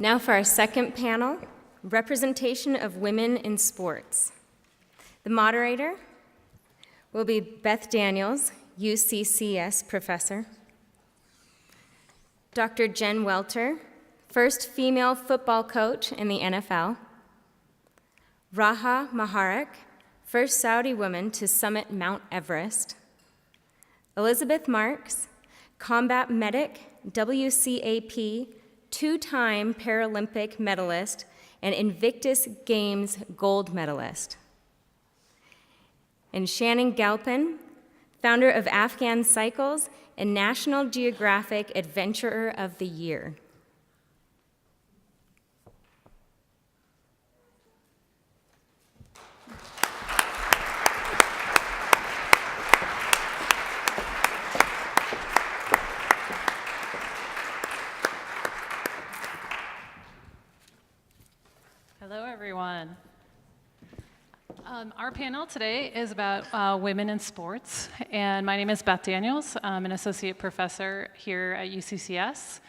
Now for our second panel, representation of women in sports. The moderator will be Beth Daniels, UCCS professor. Dr. Jen Welter, first female football coach in the NFL. Raha Moharrak, first Saudi woman to summit Mount Everest. Elizabeth Marks, combat medic, WCAP, two-time Paralympic medalist, and Invictus Games gold medalist. And Shanon Galpin, founder of Afghan Cycles and National Geographic Adventurer of the Year. Hello, everyone. Our panel today is about women in sports, and my name is Beth Daniels. I'm an associate professor here at UCCS,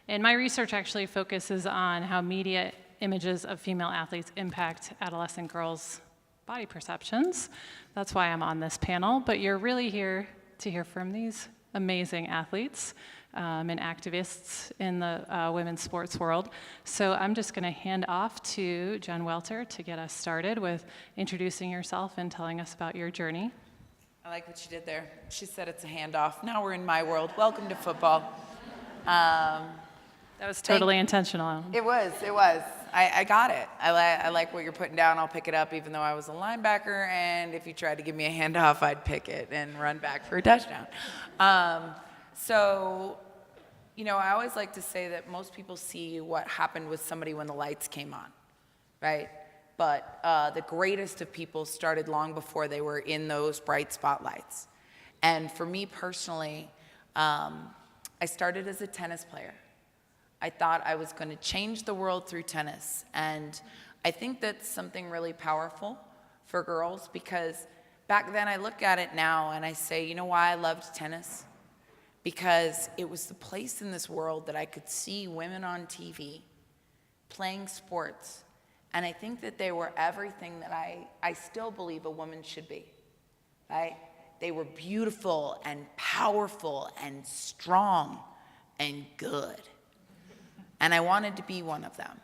and my research actually focuses on how media images of female athletes impact adolescent girls' body perceptions. That's why I'm on this panel, but you're really here to hear from these amazing athletes and activists in the women's sports world. So I'm just going to hand off to Jen Welter to get us started with introducing yourself and telling us about your journey. I like what she did there. She said it's a handoff. Now we're in my world. Welcome to football. That was totally intentional. It was. I got it. I like what you're putting down. I'll pick it up even though I was a linebacker, and if you tried to give me a handoff, I'd pick it and run back for a touchdown. So, you know, I always like to say that most people see what happened with somebody when the lights came on, right? But the greatest of people started long before they were in those bright spotlights. And for me personally, I started as a tennis player. I thought I was going to change the world through tennis. And I think that's something really powerful for girls, because back then I look at it now and I say, you know why I loved tennis? Because it was the place in this world that I could see women on TV playing sports. And I think that they were everything that I still believe a woman should be, right? They were beautiful and powerful and strong and good. And I wanted to be one of them.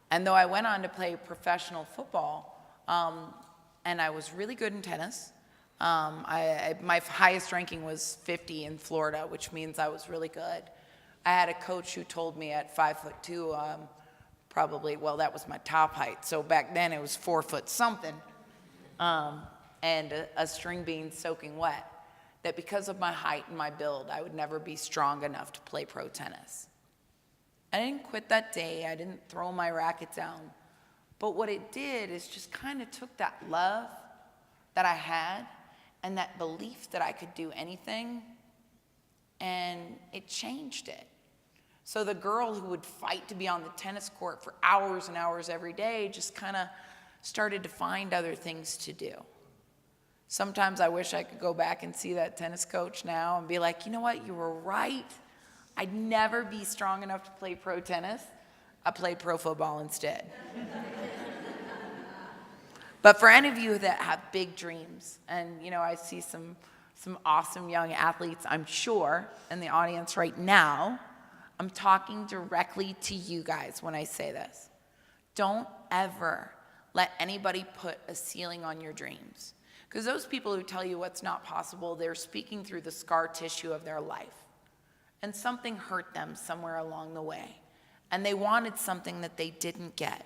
And though I went on to play professional football, and I was really good in tennis, my highest ranking was 50 in Florida, which means I was really good. I had a coach who told me at 5'2", probably, well, that was my top height. So back then it was 4 foot something, and a string bean soaking wet, that because of my height and my build, I would never be strong enough to play pro tennis. I didn't quit that day. I didn't throw my racket down. But what it did is just kind of took that love that I had and that belief that I could do anything, and it changed it. So the girl who would fight to be on the tennis court for hours and hours every day just kind of started to find other things to do. Sometimes I wish I could go back and see that tennis coach now and be like, you know what, you were right. I'd never be strong enough to play pro tennis. I played pro football instead. But for any of you that have big dreams, and you know, I see some awesome young athletes, I'm sure, in the audience right now, I'm talking directly to you guys when I say this. Don't ever let anybody put a ceiling on your dreams. Because those people who tell you what's not possible, they're speaking through the scar tissue of their life. And something hurt them somewhere along the way. And they wanted something that they didn't get.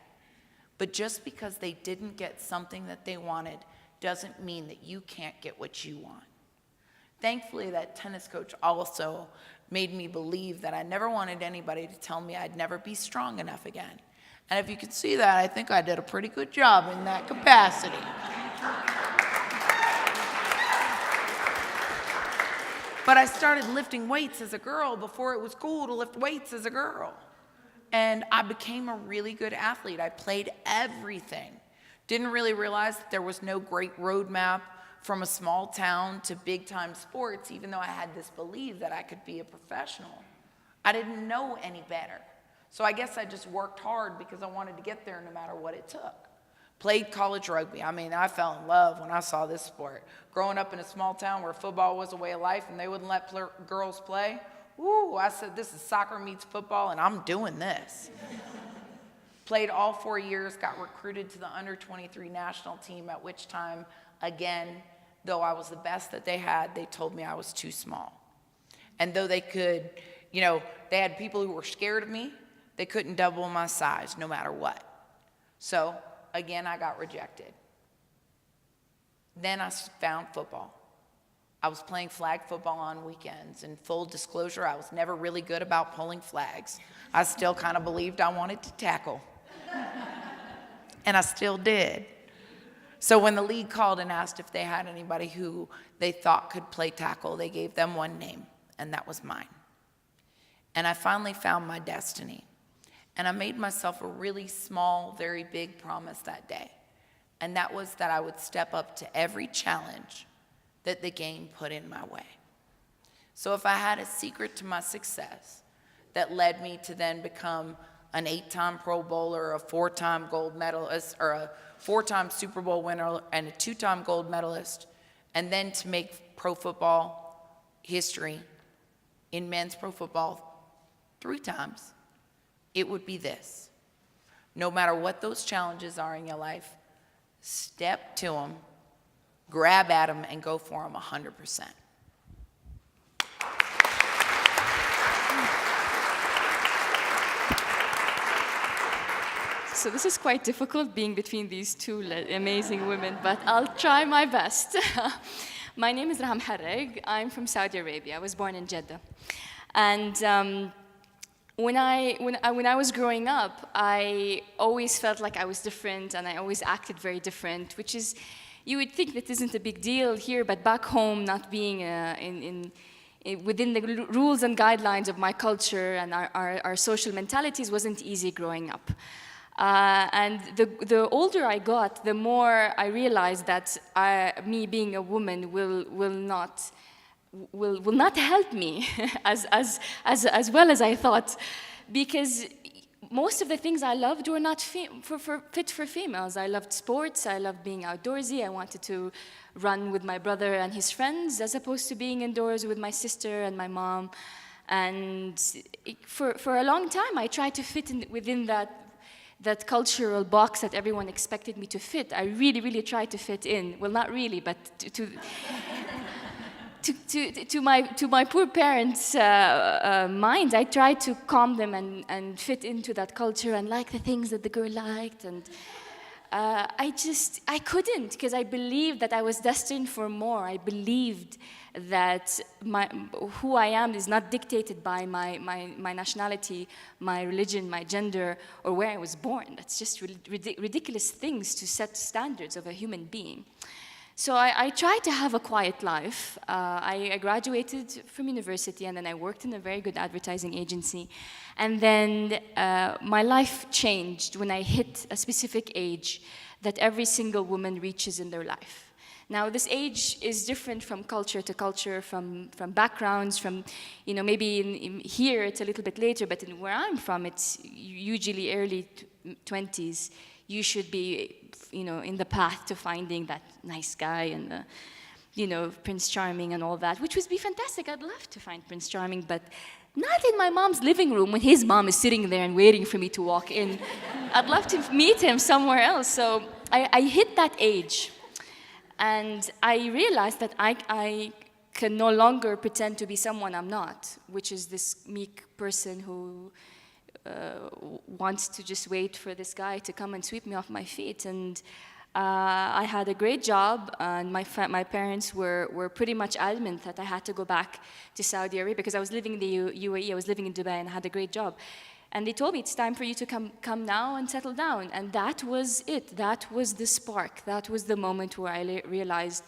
But just because they didn't get something that they wanted doesn't mean that you can't get what you want. Thankfully, that tennis coach also made me believe that I never wanted anybody to tell me I'd never be strong enough again. And if you can see that, I think I did a pretty good job in that capacity. But I started lifting weights as a girl before it was cool to lift weights as a girl. And I became a really good athlete. I played everything. Didn't really realize that there was no great roadmap from a small town to big time sports, even though I had this belief that I could be a professional. I didn't know any better. So I guess I just worked hard because I wanted to get there no matter what it took. Played college rugby. I mean, I fell in love when I saw this sport. Growing up in a small town where football was a way of life and they wouldn't let girls play, woo, I said, this is soccer meets football and I'm doing this. Played all 4 years, got recruited to the under-23 national team, at which time, again, though I was the best that they had, they told me I was too small. And though they could, you know, they had people who were scared of me, they couldn't double my size no matter what. So, again, I got rejected. Then I found football. I was playing flag football on weekends, and full disclosure, I was never really good about pulling flags. I still kind of believed I wanted to tackle. And I still did. So when the league called and asked if they had anybody who they thought could play tackle, they gave them one name, and that was mine. And I finally found my destiny. And I made myself a really small, very big promise that day. And that was that I would step up to every challenge that the game put in my way. So if I had a secret to my success that led me to then become an 8-time Pro Bowler, a 4-time gold medalist, or a 4-time Super Bowl winner, and a 2-time gold medalist, and then to make pro football history in men's pro football 3 times, it would be this. No matter what those challenges are in your life, step to them, grab at them, and go for them 100%. So this is quite difficult being between these two amazing women, but I'll try my best. My name is Raha Moharrak. I'm from Saudi Arabia. I was born in Jeddah. And when I was growing up, I always felt like I was different, and I always acted very different, which is, you would think that isn't a big deal here, but back home, not being within the rules and guidelines of my culture and our social mentalities wasn't easy growing up. And the older I got, the more I realized that me being a woman will not help me as well as I thought, because most of the things I loved were not fit for females. I loved sports, I loved being outdoorsy, I wanted to run with my brother and his friends as opposed to being indoors with my sister and my mom. And for a long time I tried to fit within that cultural box that everyone expected me to fit. I really, really tried to fit in. Well, not really, but to my poor parents' minds, I tried to calm them and fit into that culture and like the things that the girl liked. And I couldn't, because I believed that I was destined for more. I believed that who I am is not dictated by my nationality, my religion, my gender, or where I was born. That's just ridiculous things to set standards of a human being. So I tried to have a quiet life. I graduated from university, and then I worked in a very good advertising agency. And then my life changed when I hit a specific age that every single woman reaches in their life. Now, this age is different from culture to culture, from backgrounds, from, maybe in here it's a little bit later, but where I'm from, it's usually early 20s. You should be, in the path to finding that nice guy and, Prince Charming and all that, which would be fantastic. I'd love to find Prince Charming, but not in my mom's living room when his mom is sitting there and waiting for me to walk in. I'd love to meet him somewhere else. So I hit that age. And I realized that I can no longer pretend to be someone I'm not, which is this meek person who wants to just wait for this guy to come and sweep me off my feet. And I had a great job, and my parents were pretty much adamant that I had to go back to Saudi Arabia because I was living in the UAE, I was living in Dubai, and I had a great job. And they told me, it's time for you to come now and settle down. And that was it. That was the spark. That was the moment where I realized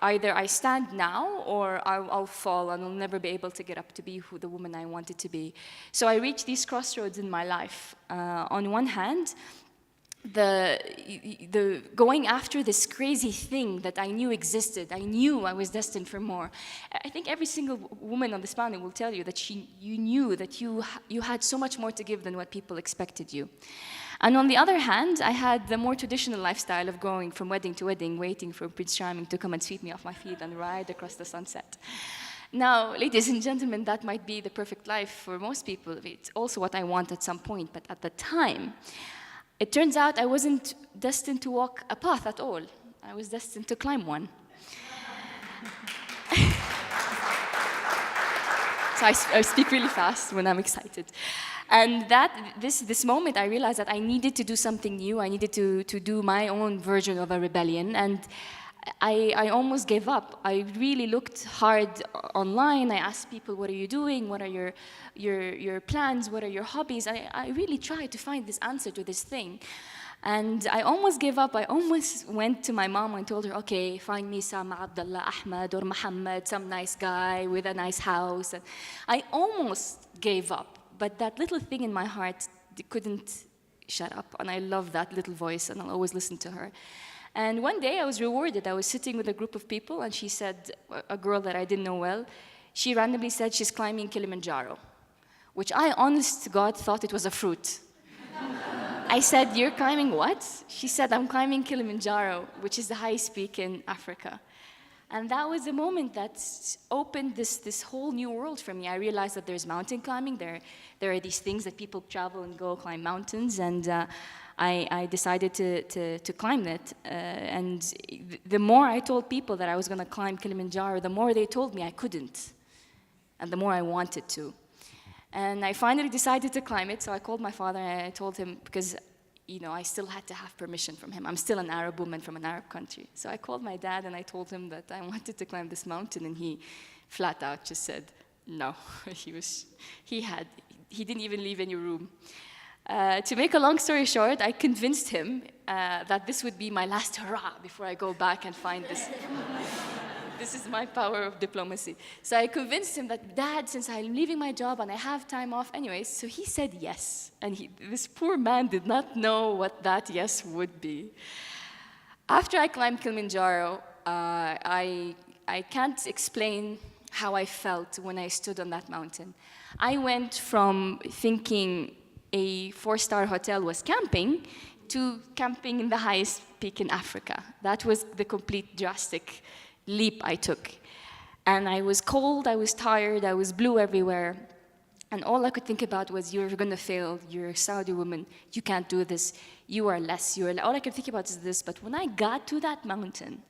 either I stand now or I'll fall and I'll never be able to get up to be the woman I wanted to be. So I reached these crossroads in my life. On one hand, the going after this crazy thing that I knew existed. I knew I was destined for more. I think every single woman on this panel will tell you that you knew that you had so much more to give than what people expected you. And on the other hand, I had the more traditional lifestyle of going from wedding to wedding, waiting for Prince Charming to come and sweep me off my feet and ride across the sunset. Now, ladies and gentlemen, that might be the perfect life for most people. It's also what I want at some point, but at the time, it turns out I wasn't destined to walk a path at all. I was destined to climb one. So I speak really fast when I'm excited. And this moment, I realized that I needed to do something new. I needed to do my own version of a rebellion. And I almost gave up. I really looked hard online. I asked people, what are you doing? What are your plans? What are your hobbies? I really tried to find this answer to this thing. And I almost gave up. I almost went to my mom and told her, okay, find me some Abdullah Ahmed or Muhammad, some nice guy with a nice house. And I almost gave up. But that little thing in my heart couldn't shut up. And I love that little voice, and I'll always listen to her. And one day I was rewarded. I was sitting with a group of people, and she said, a girl that I didn't know well, she randomly said she's climbing Kilimanjaro, which I, honest to God, thought it was a fruit. I said, you're climbing what? She said, I'm climbing Kilimanjaro, which is the highest peak in Africa. And that was the moment that opened this whole new world for me. I realized that there's mountain climbing. There are these things that people travel and go climb mountains, and I decided to climb it. And the more I told people that I was going to climb Kilimanjaro, the more they told me I couldn't, and the more I wanted to. And I finally decided to climb it, so I called my father and I told him, because I still had to have permission from him. I'm still an Arab woman from an Arab country. So I called my dad and I told him that I wanted to climb this mountain, and he flat out just said no. He didn't even leave any room. To make a long story short, I convinced him that this would be my last hurrah before I go back and find this. This is my power of diplomacy. So I convinced him that, Dad, since I'm leaving my job and I have time off anyways, so he said yes. And this poor man did not know what that yes would be. After I climbed Kilimanjaro, I can't explain how I felt when I stood on that mountain. I went from thinking a 4-star hotel was camping to camping in the highest peak in Africa. That was the complete drastic leap I took. And I was cold, I was tired, I was blue everywhere. And all I could think about was, you're gonna fail, you're a Saudi woman, you can't do this, you are less, all I could think about is this. But when I got to that mountain,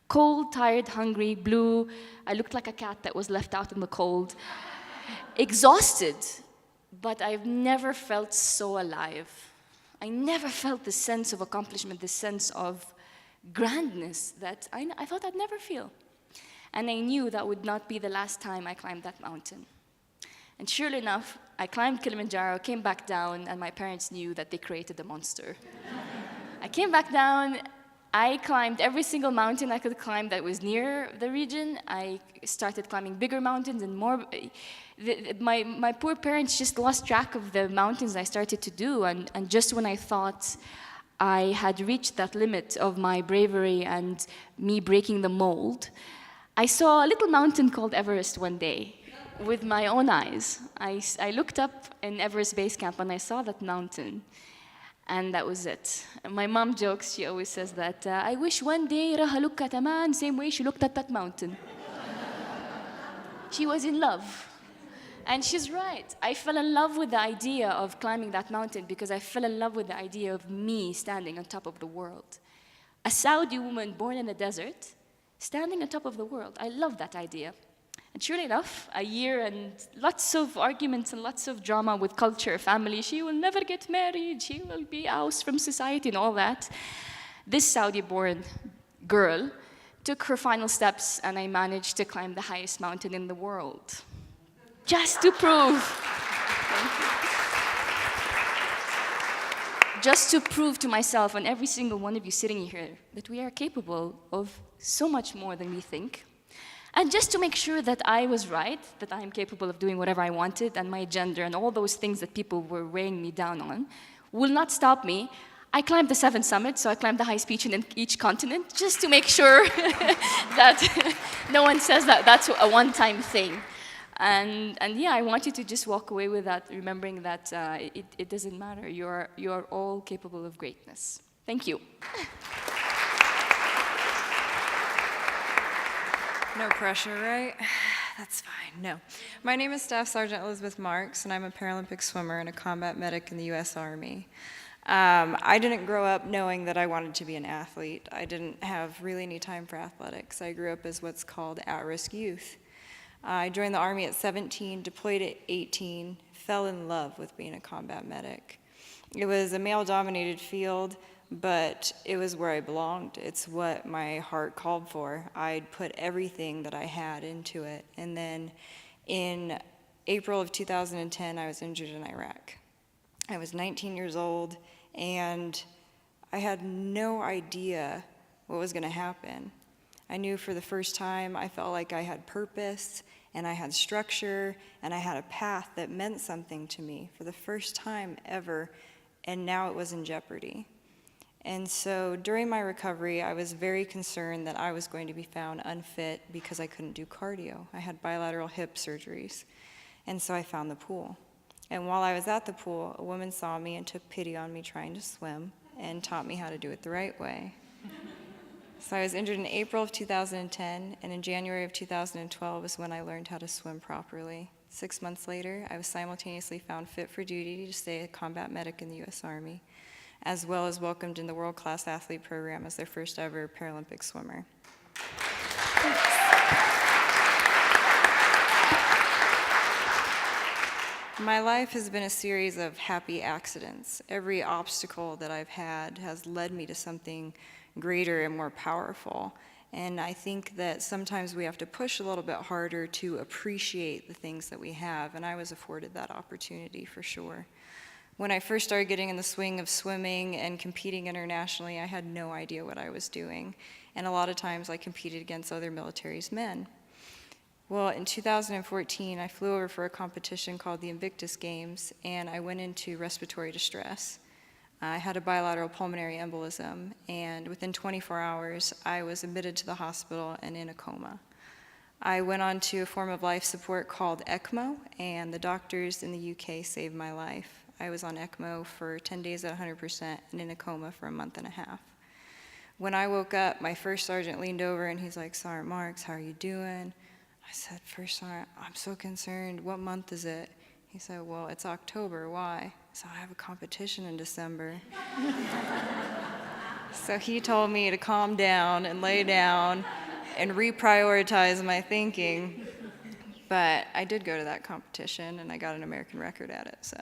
cold, tired, hungry, blue, I looked like a cat that was left out in the cold, exhausted, but I've never felt so alive. I never felt the sense of accomplishment, the sense of grandness that I thought I'd never feel. And I knew that would not be the last time I climbed that mountain. And surely enough, I climbed Kilimanjaro, came back down, and my parents knew that they created a monster. I came back down, I climbed every single mountain I could climb that was near the region. I started climbing bigger mountains and more. My poor parents just lost track of the mountains I started to do, and just when I thought I had reached that limit of my bravery and me breaking the mold, I saw a little mountain called Everest one day with my own eyes. I looked up in Everest Base Camp and I saw that mountain, and that was it. And my mom jokes, she always says that, I wish one day Raha looked at a man same way she looked at that mountain. She was in love. And she's right. I fell in love with the idea of climbing that mountain because I fell in love with the idea of me standing on top of the world. A Saudi woman born in the desert, standing on top of the world. I love that idea. And surely enough, a year and lots of arguments and lots of drama with culture, family. She will never get married. She will be ousted from society and all that. This Saudi-born girl took her final steps, and I managed to climb the highest mountain in the world. Just to prove, just to prove to myself and every single one of you sitting here that we are capable of so much more than we think. And just to make sure that I was right, that I am capable of doing whatever I wanted, and my gender and all those things that people were weighing me down on will not stop me, I climbed the 7 summits, so I climbed the highest peak in each continent, just to make sure that no one says that that's a one-time thing. And yeah, I want you to just walk away with that, remembering that it doesn't matter. You're all capable of greatness. Thank you. No pressure, right? That's fine. No. My name is Staff Sergeant Elizabeth Marks, and I'm a Paralympic swimmer and a combat medic in the U.S. Army. I didn't grow up knowing that I wanted to be an athlete. I didn't have really any time for athletics. I grew up as what's called at-risk youth. I joined the Army at 17, deployed at 18, fell in love with being a combat medic. It was a male-dominated field, but it was where I belonged. It's what my heart called for. I'd put everything that I had into it. And then in April of 2010, I was injured in Iraq. I was 19 years old, and I had no idea what was going to happen. I knew for the first time I felt like I had purpose, and I had structure, and I had a path that meant something to me for the first time ever, and now it was in jeopardy. And so during my recovery, I was very concerned that I was going to be found unfit because I couldn't do cardio. I had bilateral hip surgeries, and so I found the pool. And while I was at the pool, a woman saw me and took pity on me trying to swim and taught me how to do it the right way. So I was injured in April of 2010, and in January of 2012 is when I learned how to swim properly. 6 months later, I was simultaneously found fit for duty to stay a combat medic in the U.S. Army, as well as welcomed in the World Class Athlete Program as their first ever Paralympic swimmer. My life has been a series of happy accidents. Every obstacle that I've had has led me to something greater and more powerful. And I think that sometimes we have to push a little bit harder to appreciate the things that we have, and I was afforded that opportunity for sure. When I first started getting in the swing of swimming and competing internationally, I had no idea what I was doing. And a lot of times I competed against other military's men. Well, in 2014, I flew over for a competition called the Invictus Games, and I went into respiratory distress. I had a bilateral pulmonary embolism, and within 24 hours, I was admitted to the hospital and in a coma. I went on to a form of life support called ECMO, and the doctors in the UK saved my life. I was on ECMO for 10 days at 100% and in a coma for a month and a half. When I woke up, my first sergeant leaned over and he's like, "Sergeant Marks, how are you doing?" I said, "First Sergeant, I'm so concerned. What month is it?" He said, "Well, it's October. Why?" So I have a competition in December. So he told me to calm down and lay down and reprioritize my thinking. But I did go to that competition, and I got an American record at it, so.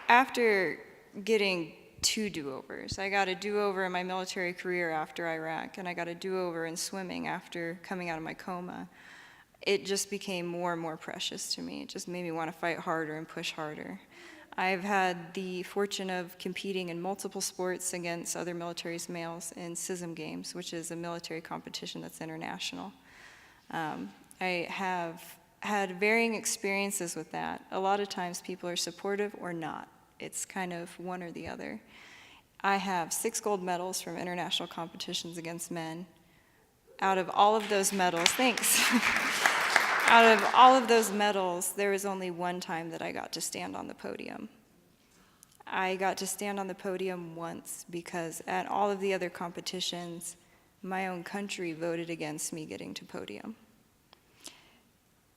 After getting 2 do-overs, I got a do-over in my military career after Iraq, and I got a do-over in swimming after coming out of my coma. It just became more and more precious to me. It just made me want to fight harder and push harder. I've had the fortune of competing in multiple sports against other military's males in SISM Games, which is a military competition that's international. I have had varying experiences with that. A lot of times people are supportive or not. It's kind of one or the other. I have 6 gold medals from international competitions against men. Out of all of those medals, thanks. Out of all of those medals, there was only one time that I got to stand on the podium. I got to stand on the podium once because at all of the other competitions, my own country voted against me getting to podium.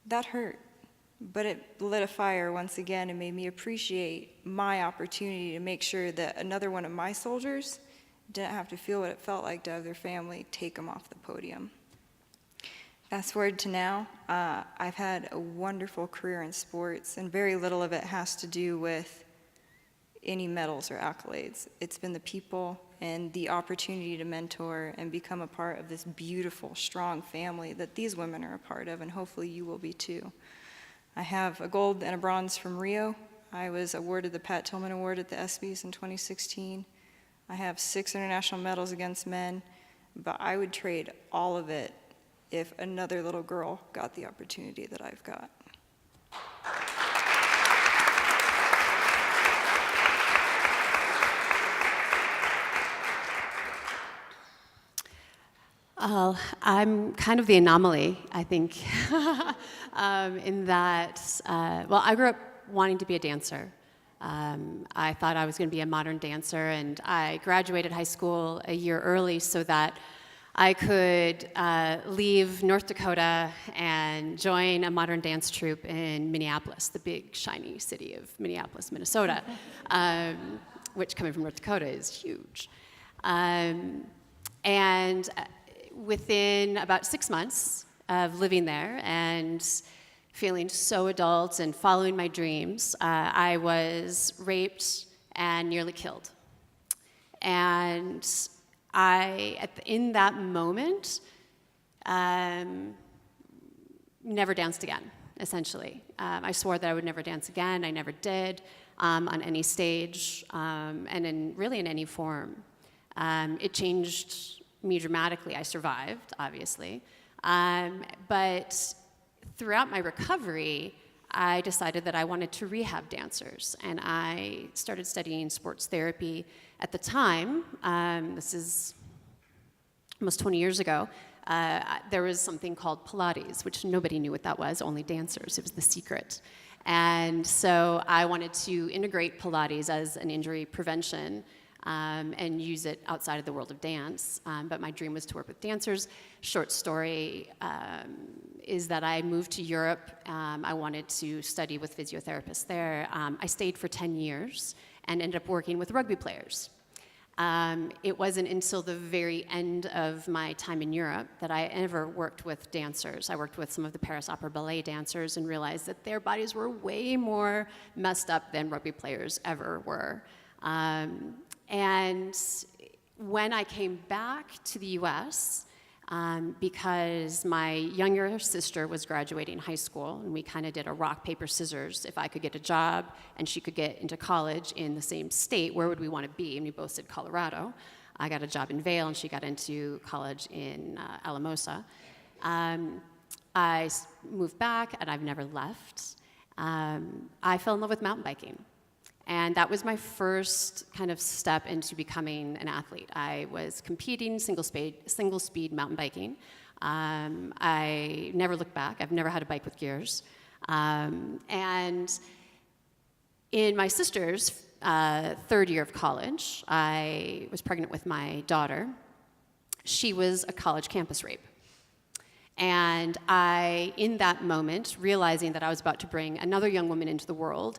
That hurt, but it lit a fire once again and made me appreciate my opportunity to make sure that another one of my soldiers didn't have to feel what it felt like to have their family take them off the podium. Fast forward to now, I've had a wonderful career in sports, and very little of it has to do with any medals or accolades. It's been the people and the opportunity to mentor and become a part of this beautiful, strong family that these women are a part of, and hopefully you will be too. I have a gold and a bronze from Rio. I was awarded the Pat Tillman Award at the ESPYs in 2016. I have 6 international medals against men, but I would trade all of it if another little girl got the opportunity that I've got. I'm kind of the anomaly, I think, in that, well, I grew up wanting to be a dancer. I thought I was going to be a modern dancer, and I graduated high school a year early so that I could leave North Dakota and join a modern dance troupe in Minneapolis, the big, shiny city of Minneapolis, Minnesota, which, coming from North Dakota, is huge. And within about 6 months of living there and feeling so adult and following my dreams, I was raped and nearly killed. And in that moment, never danced again, essentially. I swore that I would never dance again. I never did, on any stage, and really in any form. It changed me dramatically. I survived, obviously. But throughout my recovery, I decided that I wanted to rehab dancers, and I started studying sports therapy. At the time, this is almost 20 years ago, there was something called Pilates, which nobody knew what that was, only dancers. It was the secret. And so I wanted to integrate Pilates as an injury prevention and use it outside of the world of dance. But my dream was to work with dancers. Short story is that I moved to Europe. I wanted to study with physiotherapists there. I stayed for 10 years and ended up working with rugby players. It wasn't until the very end of my time in Europe that I ever worked with dancers. I worked with some of the Paris Opera Ballet dancers and realized that their bodies were way more messed up than rugby players ever were. And when I came back to the US, because my younger sister was graduating high school, and we kind of did a rock, paper, scissors. If I could get a job and she could get into college in the same state, where would we want to be? And we both said Colorado. I got a job in Vail, and she got into college in Alamosa. I moved back, and I've never left. I fell in love with mountain biking. And that was my first kind of step into becoming an athlete. I was competing single speed mountain biking. I never looked back. I've never had a bike with gears. And in my sister's third year of college, I was pregnant with my daughter. She was a college campus rape. And I, in that moment, realizing that I was about to bring another young woman into the world,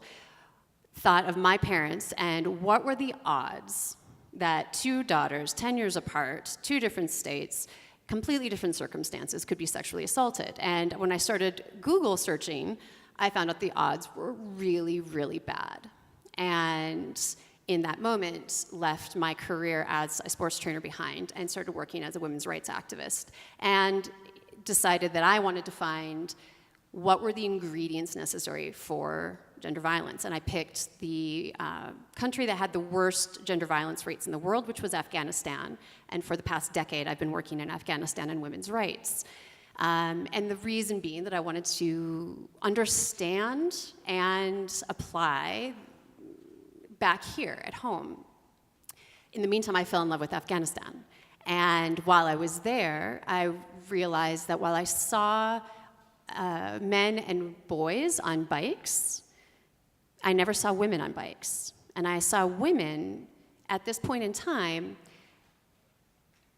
thought of my parents and what were the odds that two daughters, 10 years apart, two different states, completely different circumstances, could be sexually assaulted. And when I started Google searching, I found out the odds were really, really bad. And in that moment, left my career as a sports trainer behind and started working as a women's rights activist. And decided that I wanted to find what were the ingredients necessary for gender violence. And I picked the country that had the worst gender violence rates in the world, which was Afghanistan. And for the past decade, I've been working in Afghanistan and women's rights. And the reason being that I wanted to understand and apply back here at home. In the meantime, I fell in love with Afghanistan. And while I was there, I realized that while I saw men and boys on bikes, I never saw women on bikes. And I saw women at this point in time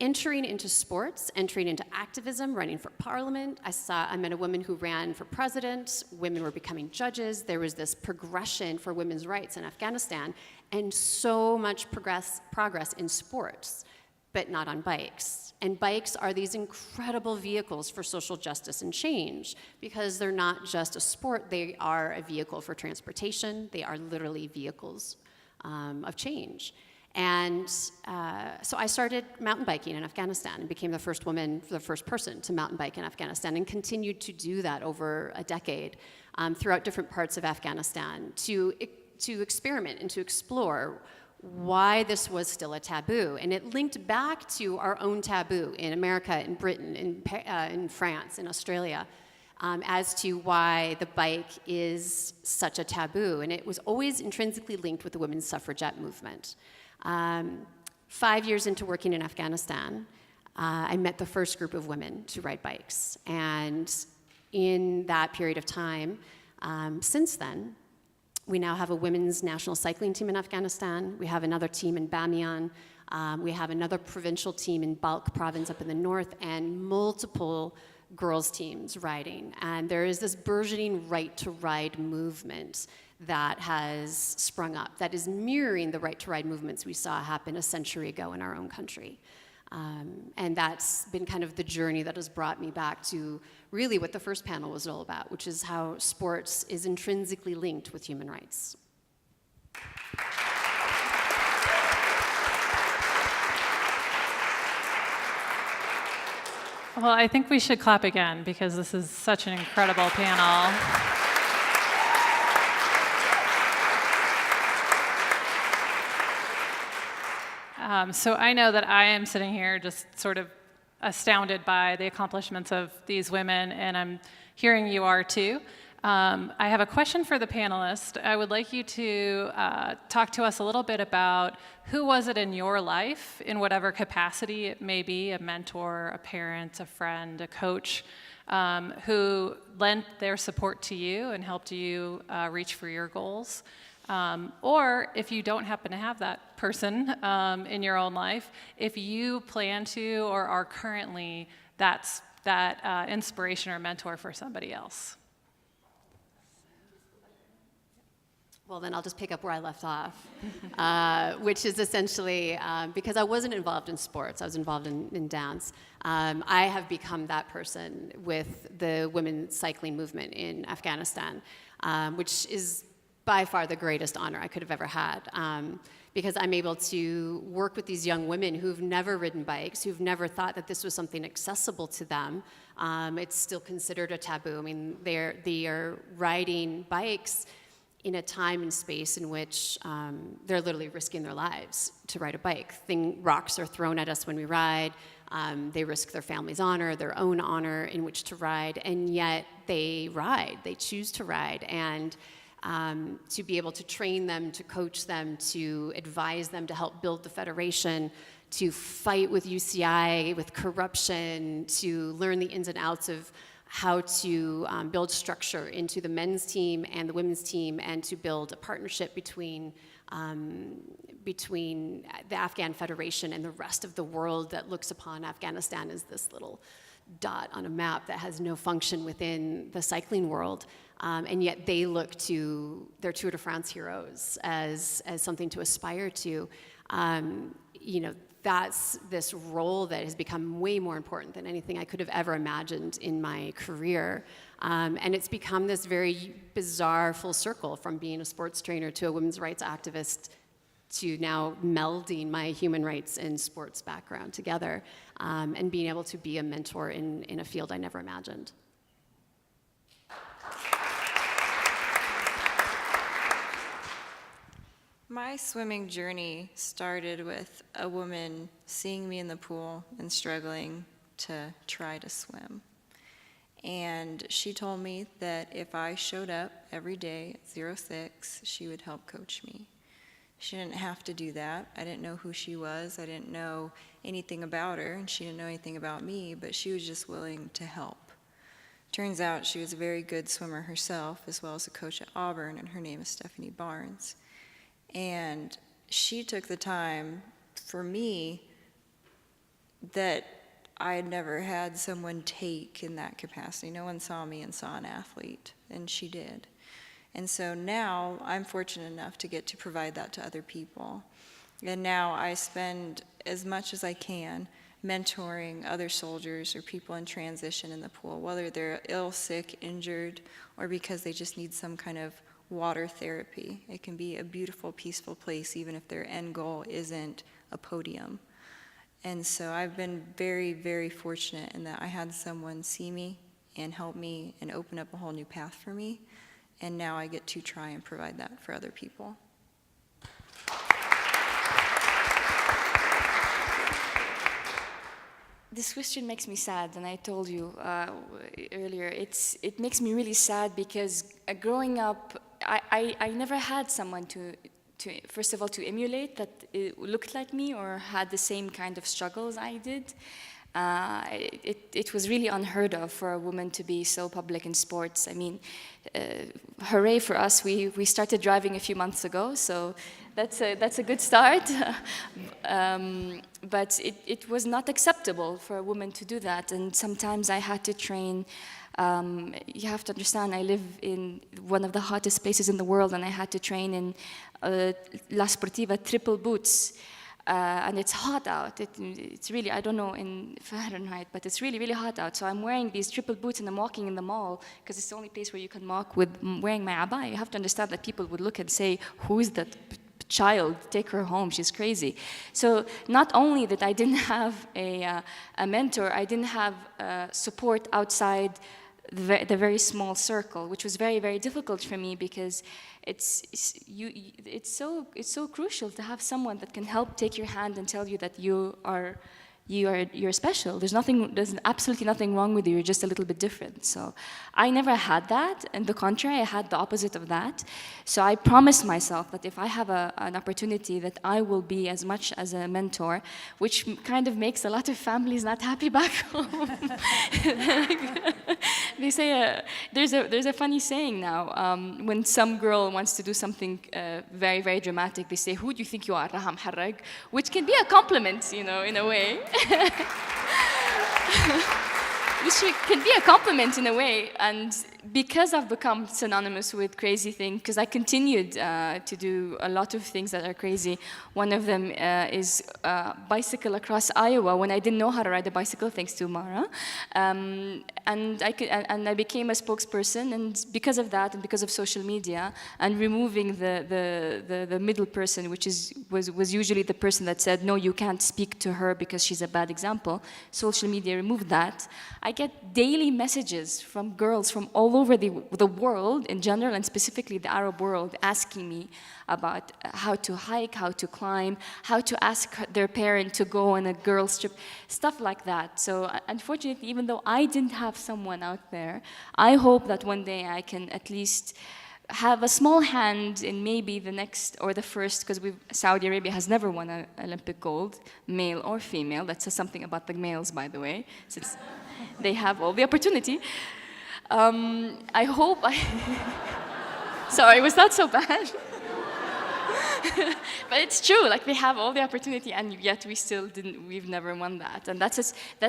entering into sports, entering into activism, running for parliament. I met a woman who ran for president. Women were becoming judges. There was this progression for women's rights in Afghanistan, and so much progress in sports, but not on bikes. And bikes are these incredible vehicles for social justice and change, because they're not just a sport, they are a vehicle for transportation. They are literally vehicles of change. And so I started mountain biking in Afghanistan and became the first woman, the first person to mountain bike in Afghanistan, and continued to do that over a decade throughout different parts of Afghanistan to experiment and to explore why this was still a taboo. And it linked back to our own taboo in America, in Britain, in France, in Australia, as to why the bike is such a taboo. And it was always intrinsically linked with the women's suffragette movement. 5 years into working in Afghanistan, I met the first group of women to ride bikes. And in that period of time, since then, we now have a women's national cycling team in Afghanistan. We have another team in Bamiyan. We have another provincial team in Balkh province up in the north, and multiple girls' teams riding. And there is this burgeoning right-to-ride movement that has sprung up that is mirroring the right-to-ride movements we saw happen a century ago in our own country. And that's been kind of the journey that has brought me back to really what the first panel was all about, which is how sports is intrinsically linked with human rights. Well, I think we should clap again because this is such an incredible panel. So I know that I am sitting here just sort of astounded by the accomplishments of these women, and I'm hearing you are too. I have a question for the panelists. I would like you to talk to us a little bit about who was it in your life, in whatever capacity it may be, a mentor, a parent, a friend, a coach, who lent their support to you and helped you reach for your goals. Or if you don't happen to have that person in your own life, if you plan to or are currently that inspiration or mentor for somebody else. Well, then I'll just pick up where I left off, which is essentially because I wasn't involved in sports, I was involved in dance. I have become that person with the women's cycling movement in Afghanistan, which is by far the greatest honor I could have ever had, because I'm able to work with these young women who've never ridden bikes, who've never thought that this was something accessible to them. It's still considered a taboo. I mean, they are riding bikes in a time and space in which they're literally risking their lives to ride a bike. Rocks are thrown at us when we ride. They risk their family's honor, their own honor in which to ride, and yet they ride. They choose to ride. And to be able to train them, to coach them, to advise them, to help build the federation, to fight with UCI, with corruption, to learn the ins and outs of how to build structure into the men's team and the women's team, and to build a partnership between the Afghan Federation and the rest of the world that looks upon Afghanistan as this little dot on a map that has no function within the cycling world. And yet they look to their Tour de France heroes as something to aspire to. That's this role that has become way more important than anything I could have ever imagined in my career. And it's become this very bizarre full circle from being a sports trainer to a women's rights activist to now melding my human rights and sports background together, and being able to be a mentor in a field I never imagined. My swimming journey started with a woman seeing me in the pool and struggling to try to swim. And she told me that if I showed up every day at 06, she would help coach me. She didn't have to do that. I didn't know who she was. I didn't know anything about her, and she didn't know anything about me, but she was just willing to help. Turns out she was a very good swimmer herself, as well as a coach at Auburn, and her name is Stephanie Barnes. And she took the time for me that I had never had someone take in that capacity. No one saw me and saw an athlete, and she did. And so now I'm fortunate enough to get to provide that to other people. And now I spend as much as I can mentoring other soldiers or people in transition in the pool, whether they're ill, sick, injured, or because they just need some kind of water therapy. It can be a beautiful, peaceful place, even if their end goal isn't a podium. And so I've been very, very fortunate in that I had someone see me and help me and open up a whole new path for me. And now I get to try and provide that for other people. This question makes me sad, and I told you earlier, it makes me really sad because growing up, I never had someone to first of all, to emulate that looked like me or had the same kind of struggles I did. It was really unheard of for a woman to be so public in sports. I mean, hooray for us. We started driving a few months ago, so that's a good start. But it was not acceptable for a woman to do that, and sometimes I had to train. You have to understand, I live in one of the hottest places in the world, and I had to train in La Sportiva triple boots. And it's hot out. It's really, I don't know in Fahrenheit, but it's really, really hot out. So I'm wearing these triple boots and I'm walking in the mall because it's the only place where you can walk with wearing my abaya. You have to understand that people would look and say, who is that child? Take her home, she's crazy. So not only that I didn't have a mentor, I didn't have support outside the very small circle, which was very, very difficult for me because it's so crucial to have someone that can help take your hand and tell you that you're special. There's absolutely nothing wrong with you. You're just a little bit different. So I never had that. And the contrary, I had the opposite of that. So I promised myself that if I have an opportunity, that I will be as much as a mentor, which kind of makes a lot of families not happy back home. They say there's a funny saying now. When some girl wants to do something very, very dramatic, they say, "Who do you think you are, Raha Moharrak?" Which can be a compliment, in a way. Which can be a compliment in a way, and because I've become synonymous with crazy things, because I continued to do a lot of things that are crazy. One of them is bicycle across Iowa when I didn't know how to ride a bicycle, thanks to Mara, and I became a spokesperson. And because of that, and because of social media, and removing the middle person, which was usually the person that said, no, you can't speak to her because she's a bad example. Social media removed that. I get daily messages from girls from all over the world in general, and specifically the Arab world, asking me about how to hike, how to climb, how to ask their parent to go on a girls' trip, stuff like that. So unfortunately, even though I didn't have someone out there, I hope that one day I can at least have a small hand in maybe the next or the first, because Saudi Arabia has never won an Olympic gold, male or female. That says something about the males, by the way, since they have all the opportunity. I hope sorry, was that so bad? But it's true, like they have all the opportunity, and yet we've never won that. And that's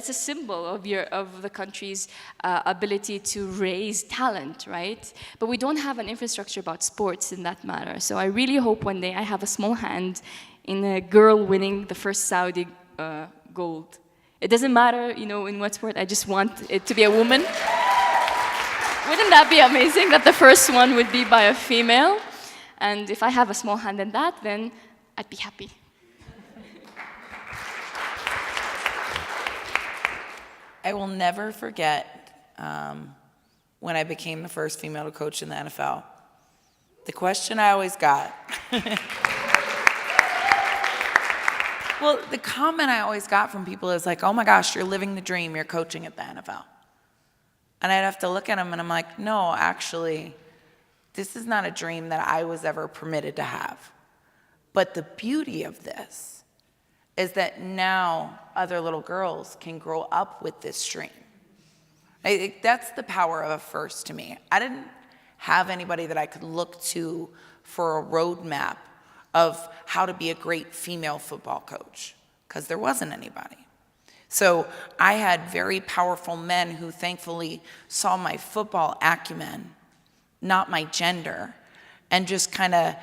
a symbol of the country's ability to raise talent, right? But we don't have an infrastructure about sports in that matter. So I really hope one day I have a small hand in a girl winning the first Saudi gold. It doesn't matter, in what sport, I just want it to be a woman. Wouldn't that be amazing that the first one would be by a female? And if I have a small hand in that, then I'd be happy. I will never forget when I became the first female to coach in the NFL. The question I always got, well, the comment I always got from people is like, oh my gosh, you're living the dream, you're coaching at the NFL. And I'd have to look at them and I'm like, no, actually, this is not a dream that I was ever permitted to have. But the beauty of this is that now other little girls can grow up with this dream. That's the power of a first to me. I didn't have anybody that I could look to for a roadmap of how to be a great female football coach, because there wasn't anybody. So I had very powerful men who thankfully saw my football acumen, not my gender, and just kind of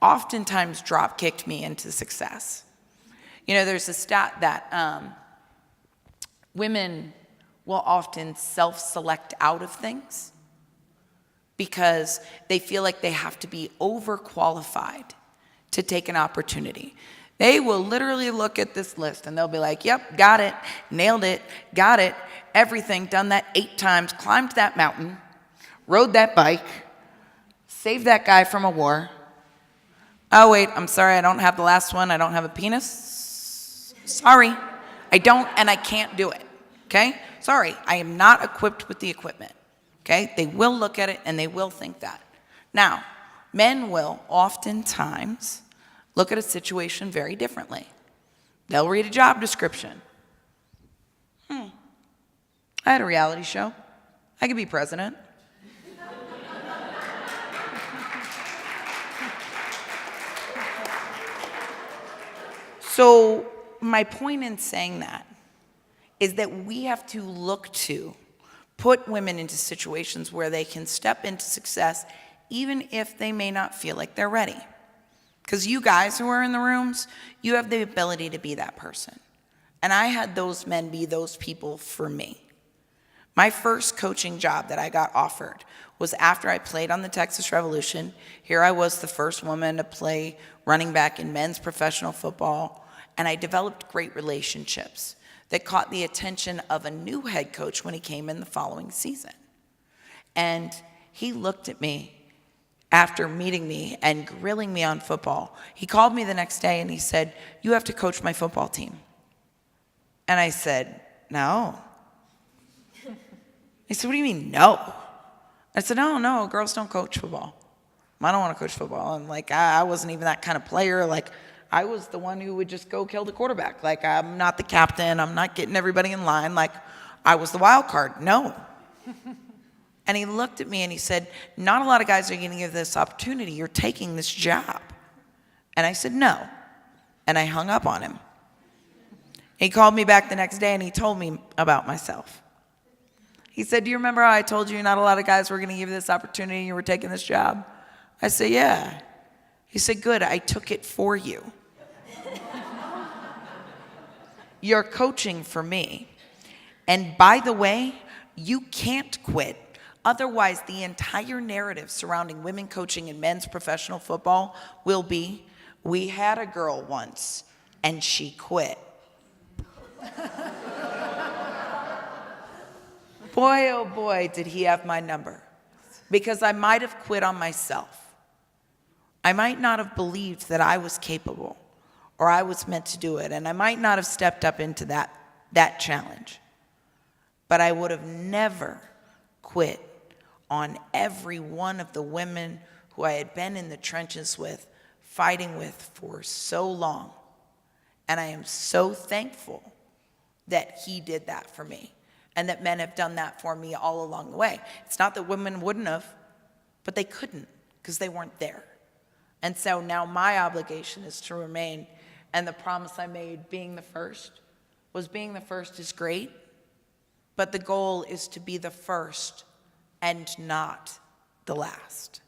oftentimes drop-kicked me into success. There's a stat that women will often self-select out of things because they feel like they have to be overqualified to take an opportunity. They will literally look at this list and they'll be like, yep, got it, nailed it, got it, everything, done that 8 times, climbed that mountain, rode that bike, saved that guy from a war. Oh wait, I'm sorry, I don't have the last one, I don't have a penis. Sorry, I don't and I can't do it, okay? Sorry, I am not equipped with the equipment, okay? They will look at it and they will think that. Now, men will oftentimes look at a situation very differently. They'll read a job description. I had a reality show. I could be president. So my point in saying that is that we have to look to put women into situations where they can step into success even if they may not feel like they're ready. Because you guys who are in the rooms, you have the ability to be that person. And I had those men be those people for me. My first coaching job that I got offered was after I played on the Texas Revolution. Here I was, the first woman to play running back in men's professional football, and I developed great relationships that caught the attention of a new head coach when he came in the following season. And he looked at me after meeting me and grilling me on football. He called me the next day and he said, "You have to coach my football team." And I said, "No." He said, "What do you mean, no?" I said, no, girls don't coach football. I don't want to coach football. And like, I wasn't even that kind of player. Like, I was the one who would just go kill the quarterback. Like, I'm not the captain. I'm not getting everybody in line. Like, I was the wild card. No. And he looked at me and he said, "Not a lot of guys are going to give this opportunity. You're taking this job." And I said, "No." And I hung up on him. He called me back the next day and he told me about myself. He said, "Do you remember how I told you not a lot of guys were going to give you this opportunity and you were taking this job?" I said, "Yeah." He said, "Good, I took it for you." You're coaching for me. And by the way, you can't quit. Otherwise, the entire narrative surrounding women coaching in men's professional football will be, "We had a girl once and she quit." Boy, oh boy, did he have my number. Because I might have quit on myself. I might not have believed that I was capable or I was meant to do it, and I might not have stepped up into that challenge. But I would have never quit on every one of the women who I had been in the trenches with, fighting with for so long. And I am so thankful that he did that for me and that men have done that for me all along the way. It's not that women wouldn't have, but they couldn't because they weren't there. And so now my obligation is to remain, and the promise I made being the first is great, but the goal is to be the first and not the last.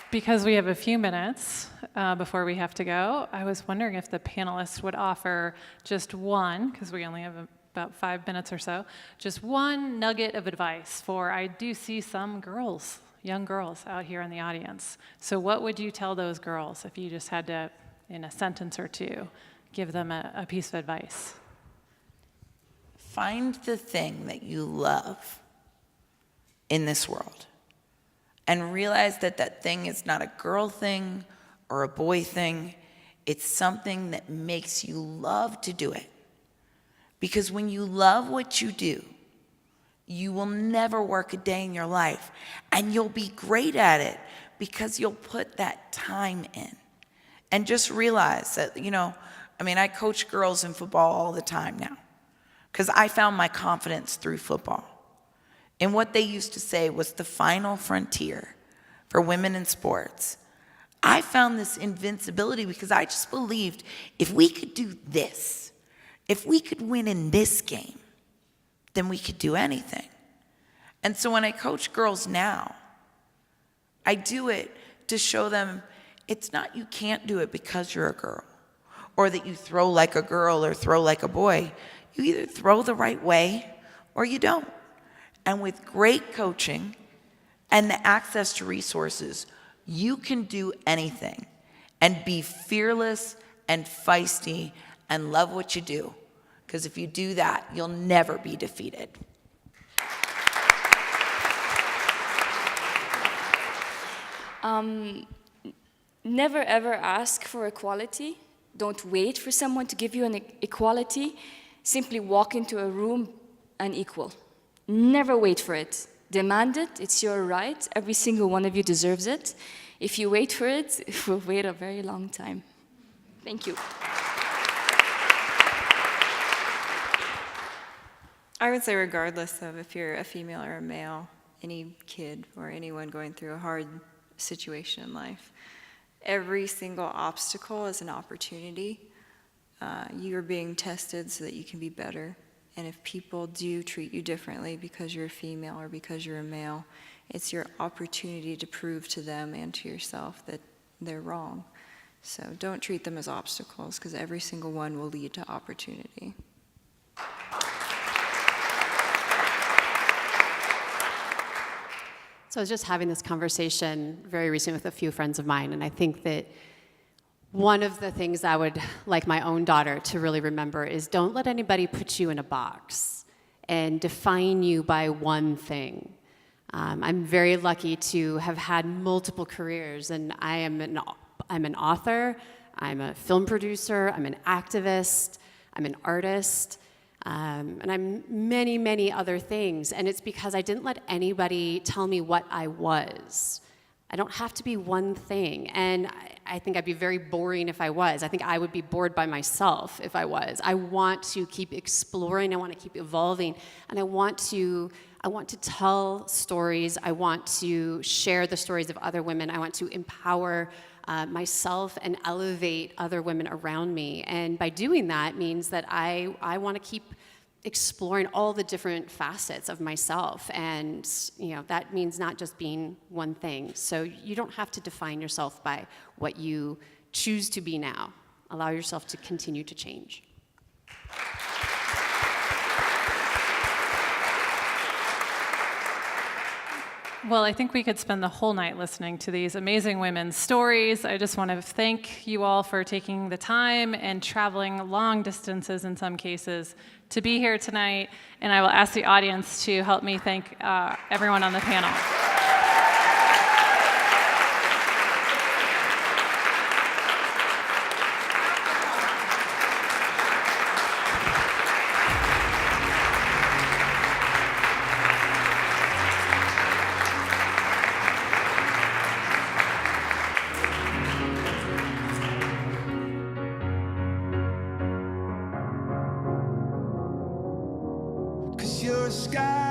Because we have a few minutes before we have to go, I was wondering if the panelists would offer just one, because we only have about 5 minutes or so, just one nugget of advice for, I do see some girls, young girls out here in the audience. So what would you tell those girls if you just had to, in a sentence or two, give them a piece of advice? Find the thing that you love in this world. And realize that that thing is not a girl thing or a boy thing. It's something that makes you love to do it. Because when you love what you do, you will never work a day in your life. And you'll be great at it because you'll put that time in. And just realize that, I coach girls in football all the time now. Because I found my confidence through football. And what they used to say was the final frontier for women in sports. I found this invincibility because I just believed if we could do this, if we could win in this game, then we could do anything. And so when I coach girls now, I do it to show them it's not you can't do it because you're a girl, or that you throw like a girl or throw like a boy. You either throw the right way or you don't. And with great coaching and the access to resources, you can do anything and be fearless and feisty and love what you do. Because if you do that, you'll never be defeated. Never ever ask for equality. Don't wait for someone to give you an equality. Simply walk into a room and equal. Never wait for it. Demand it, it's your right. Every single one of you deserves it. If you wait for it, we'll wait a very long time. Thank you. I would say regardless of if you're a female or a male, any kid or anyone going through a hard situation in life, every single obstacle is an opportunity. You are being tested so that you can be better. And if people do treat you differently because you're a female or because you're a male, it's your opportunity to prove to them and to yourself that they're wrong. So don't treat them as obstacles, because every single one will lead to opportunity. So I was just having this conversation very recently with a few friends of mine, and I think that one of the things I would like my own daughter to really remember is don't let anybody put you in a box and define you by one thing. I'm very lucky to have had multiple careers, and I'm an author, I'm a film producer, I'm an activist, I'm an artist, and I'm many, many other things. And it's because I didn't let anybody tell me what I was. I don't have to be one thing. And I think I'd be very boring if I was. I think I would be bored by myself if I was. I want to keep exploring, I want to keep evolving, and I want to tell stories, I want to share the stories of other women, I want to empower myself and elevate other women around me. And by doing that means that I want to keep exploring all the different facets of myself. And that means not just being one thing. So you don't have to define yourself by what you choose to be now. Allow yourself to continue to change. Well, I think we could spend the whole night listening to these amazing women's stories. I just want to thank you all for taking the time and traveling long distances in some cases to be here tonight. And I will ask the audience to help me thank everyone on the panel. You're a sky